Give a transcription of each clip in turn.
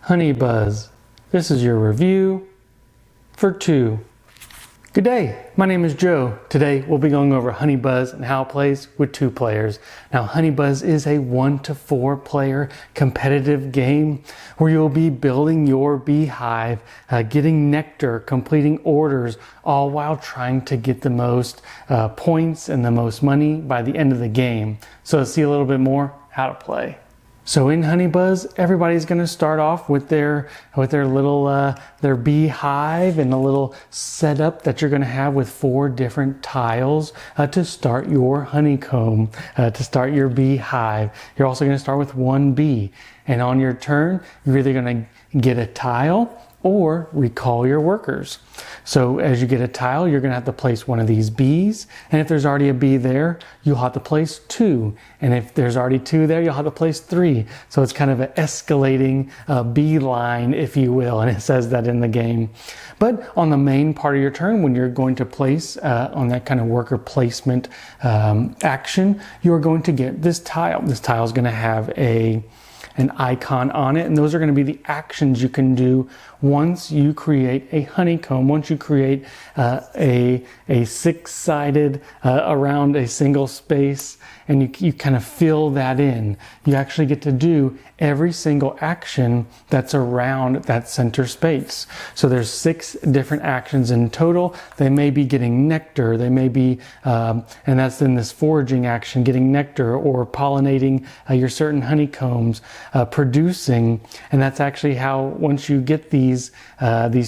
Honey Buzz. This is your review for 2. Good day, my name is Joe. Today we'll be going over Honey Buzz and how it plays with 2 players. Now Honey Buzz is a 1 to 4 player competitive game where you'll be building your beehive, getting nectar, completing orders, all while trying to get the most points and the most money by the end of the game. So let's see a little bit more how to play. So in Honey Buzz, everybody's going to start off with their little their beehive and a little setup that you're going to have with 4 different tiles to start your honeycomb, to start your beehive. You're also going to start with 1 bee, and on your turn, you're either going to get a tile or recall your workers. So as you get a tile, you're going to have to place 1 of these bees, and if there's already a bee there, you'll have to place 2, and if there's already 2 there, you'll have to place 3. So it's kind of an escalating bee line, if you will, and it says that in the game. But on the main part of your turn, when you're going to place on that kind of worker placement action, you're going to get this tile. This tile is going to have an icon on it, and those are going to be the actions you can do once you create a honeycomb, once you create a 6-sided around a single space, and you kind of fill that in. You actually get to do every single action that's around that center space. So there's 6 different actions in total. They may be getting nectar, they may be, and that's in this foraging action, getting nectar or pollinating your certain honeycombs, producing, and that's actually how once you get these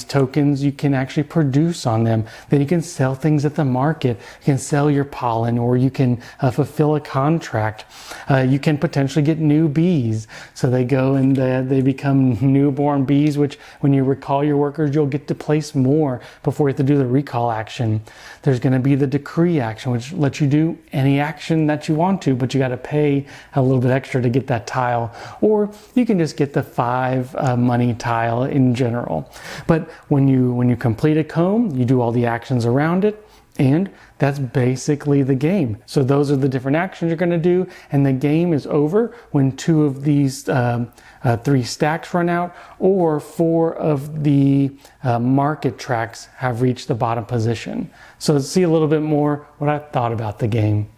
tokens, you can actually produce on them. Then you can sell things at the market. You can sell your pollen, or you can fulfill a contract. You can potentially get new bees. So they go and they become newborn bees, which when you recall your workers, you'll get to place more before you have to do the recall action. There's going to be the decree action, which lets you do any action that you want to, but you got to pay a little bit extra to get that tile. Or you can just get the 5 money tile in general. But when you complete a comb, you do all the actions around it, and that's basically the game. So those are the different actions you're going to do, and the game is over when 2 of these 3 stacks run out, or 4 of the market tracks have reached the bottom position. So let's see a little bit more what I thought about the game.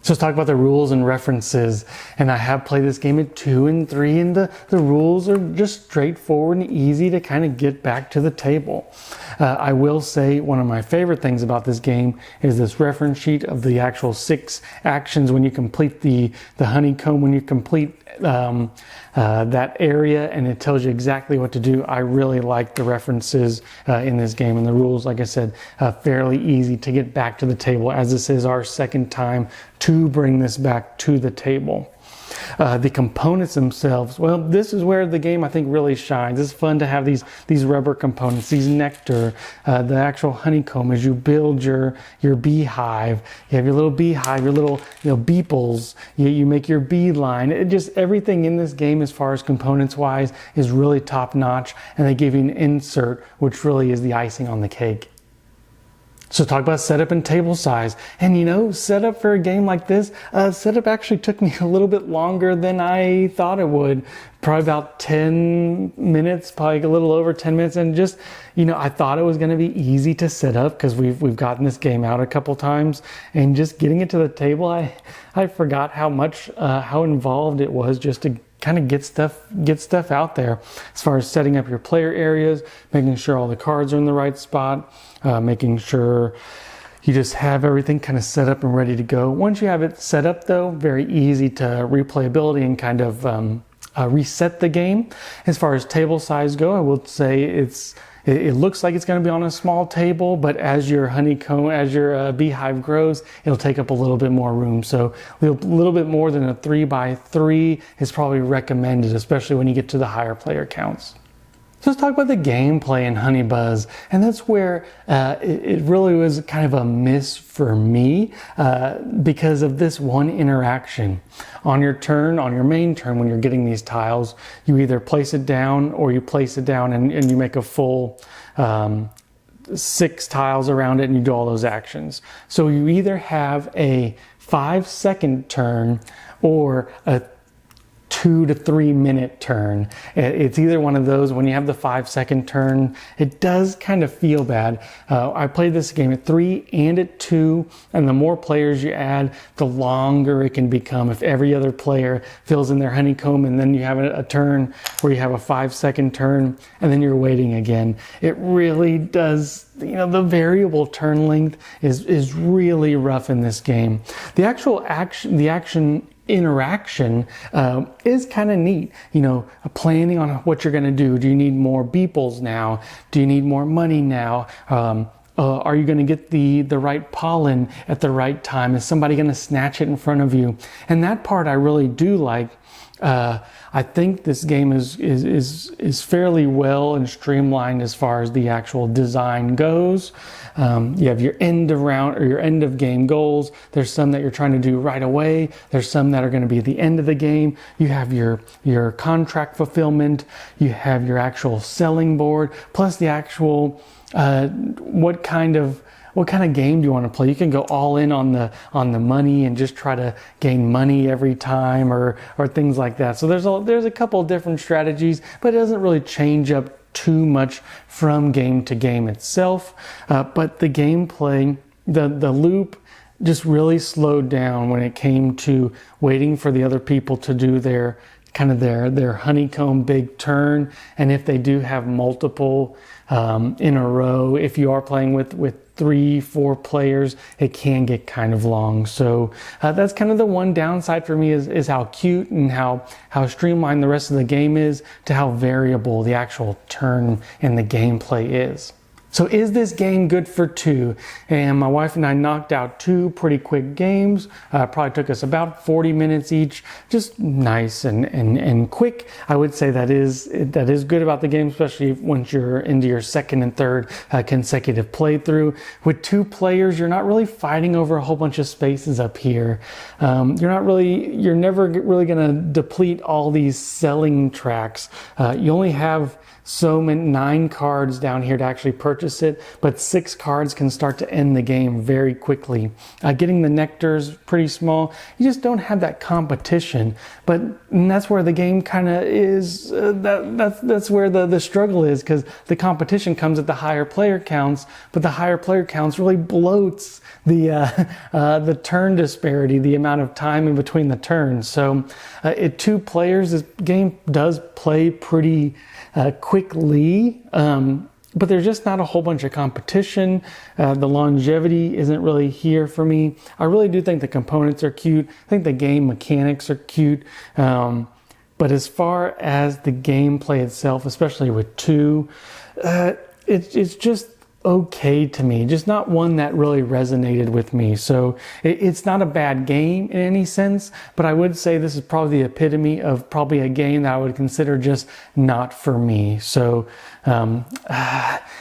So let's talk about the rules and references. And I have played this game at 2 and 3, and the rules are just straightforward and easy to kind of get back to the table. I will say one of my favorite things about this game is this reference sheet of the actual 6 actions when you complete the honeycomb, when you complete that area, and it tells you exactly what to do. I really like the references in this game, and the rules, like I said, fairly easy to get back to the table, as this is our second time to bring this back to the table. The components themselves, well, this is where the game I think really shines. It's fun to have these rubber components, these nectar, the actual honeycomb as you build your beehive. You have your little beehive, your little beeples, you make your beeline. Everything in this game as far as components wise is really top notch, and they give you an insert, which really is the icing on the cake. So talk about setup and table size. And setup for a game like this, setup actually took me a little bit longer than I thought it would. Probably about 10 minutes, probably a little over 10 minutes. And just, I thought it was going to be easy to set up because we've gotten this game out a couple times. And just getting it to the table, I forgot how involved it was just to kind of get stuff out there as far as setting up your player areas, making sure all the cards are in the right spot, making sure you just have everything kind of set up and ready to go. Once you have it set up though, very easy to replayability and kind of reset the game. As far as table size go, I will say it looks like it's going to be on a small table, but as your honeycomb, as your beehive grows, it'll take up a little bit more room. So a little bit more than a 3x3 is probably recommended, especially when you get to the higher player counts. So let's talk about the gameplay in Honey Buzz, and that's where it really was kind of a miss for me because of this one interaction. On your turn, on your main turn, when you're getting these tiles, you either place it down or you place it down and you make a full 6 tiles around it and you do all those actions. So you either have a 5-second turn or a 2 to 3 minute turn. It's either one of those. When you have the 5-second turn, it does kind of feel bad. I played this game at 3 and at 2, and the more players you add, the longer it can become. If every other player fills in their honeycomb and then you have a turn where you have a 5-second turn and then you're waiting again, it really does, the variable turn length is really rough in this game. The actual action interaction is kind of neat. Planning on what you're going to do. Do you need more beeples now? Do you need more money now? Are you going to get the right pollen at the right time? Is somebody going to snatch it in front of you? And that part I really do like. I think this game is fairly well and streamlined as far as the actual design goes. You have your end of round or your end of game goals. There's some that you're trying to do right away. There's some that are going to be at the end of the game. You have your contract fulfillment. You have your actual selling board, plus the actual what kind of game do you want to play? You can go all in on the money and just try to gain money every time or things like that. So there's a couple of different strategies, but it doesn't really change up too much from game to game itself. But the gameplay, the loop just really slowed down when it came to waiting for the other people to do their honeycomb big turn. And if they do have multiple in a row, if you are playing with 3-4 players, it can get kind of long. So that's kind of the one downside for me is how cute and how streamlined the rest of the game is to how variable the actual turn and the gameplay is. So is this game good for 2? And my wife and I knocked out 2 pretty quick games. Probably took us about 40 minutes each. Just nice and quick. I would say that is good about the game, especially once you're into your second and third consecutive playthrough. With 2 players, you're not really fighting over a whole bunch of spaces up here. You're never really going to deplete all these selling tracks. You only have 9 cards down here to actually purchase it, but 6 cards can start to end the game very quickly. Getting the nectars pretty small. You just don't have that competition, and that's where the game kind of is. That's where the struggle is, because the competition comes at the higher player counts, but the higher player counts really bloats the turn disparity, the amount of time in between the turns. So at 2 players, this game does play pretty quickly, but there's just not a whole bunch of competition. The longevity isn't really here for me. I really do think the components are cute. I think the game mechanics are cute. But as far as the gameplay itself, especially with 2, it's just okay to me, just not one that really resonated with me. So it's not a bad game in any sense, but I would say this is probably the epitome of probably a game that I would consider just not for me. So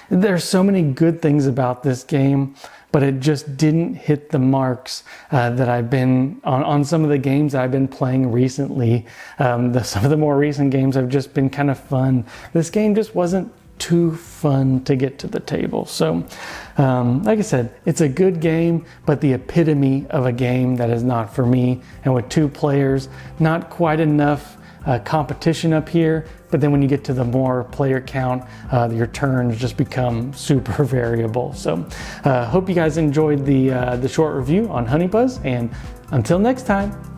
there's so many good things about this game, but it just didn't hit the marks that I've been on some of the games that I've been playing recently. Some of the more recent games have just been kind of fun. This game just wasn't too fun to get to the table. So like I said, it's a good game, but the epitome of a game that is not for me. And with 2 players, not quite enough competition up here. But then when you get to the more player count, your turns just become super variable. So hope you guys enjoyed the short review on Honey Buzz, and until next time.